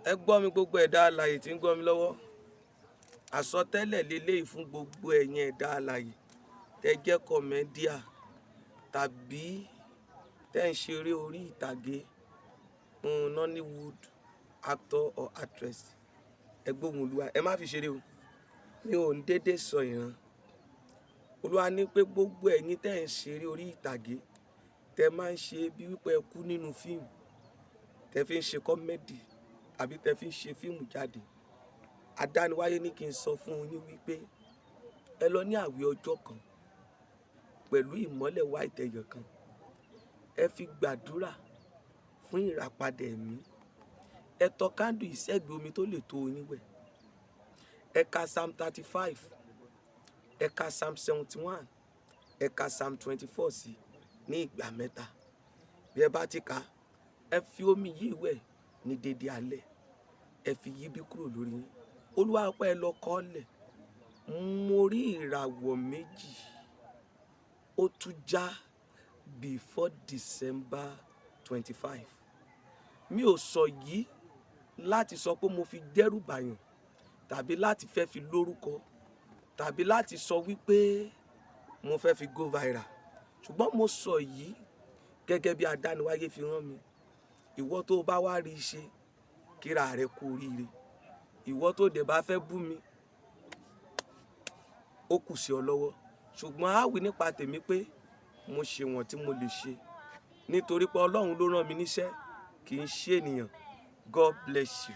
Ẹ gbọ́ mi gbogbo ẹ̀dá alààyè tí ń gbọ́ mi lọ́wọ́. Àsọtẹ́lẹ̀ leléyìí fún gbogbo ẹ̀yin ẹ̀dá alààyè tẹ́ jẹ́ kọ̀mẹ́díà tàbí tẹ́ ń ṣeré orí ìtàgé, Nollywood actor or actress. Ẹ gbóhùn Olúwa, ẹ má fi ṣeré o. Mi ò ń dédé sọ ìran. Olúwa ní pé gbogbo ẹ̀yin tẹ́ ń ṣeré orí ìtàgé, tẹ́ máa ń ṣe bí wípé ẹ kú nínú fíìmù, tẹ́ fi ń ṣe kọ́mẹ́dì àbí tẹ́ fi ń ṣe fíìmù jáde. Adániwáyé ní kí n sọ fún yín wípé ẹ lọ ní àwẹ̀ ọjọ́ kan pẹ̀lú ìmọ́lẹ̀ white ẹyọ kan. Ẹ fi gbàdúrà fún ìràpadà ẹ̀mí. Ẹ tọ kándù ìṣẹ́gbẹ̀ omi tó lè tó yín wẹ̀. Ẹ ka Psalm 35, ẹ ka Psalm 71, ẹ ka Psalm 24 sí ní ìgbà mẹ́ta. Bí ẹ bá ti kà, ẹ fi omi yìí wẹ̀ ní dédé alẹ́. Ẹ fi yíbí kúrò lórí yín. Olúwa pé ẹ lọ kọ́lẹ̀. Mo rí ìràwọ̀ méjì. Ó tún já before December 25. Mi ò sọ yìí láti sọ pé mo fi dẹ́rù bàyàn tàbí láti fẹ́ fi lórúkọ tàbí láti sọ wípé mo fẹ́ fi go viral. Ṣùgbọ́n mo sọ yìí gẹ́gẹ́ bí adániwáyé fi rán mi. Ìwọ tó bá wá rí ṣe, kíra rẹ kú oríire. Ìwọ tó dẹ̀ bá fẹ́ bú mi, ó kù sí ọ lọ́wọ́. Ṣùgbọ́n á wí nípa tèmi pé mo ṣe wọ̀n tí mo lè ṣe. Nítorí pé Ọlọ́run ló rán mi níṣẹ́, kì í ṣe ènìyàn. God bless you.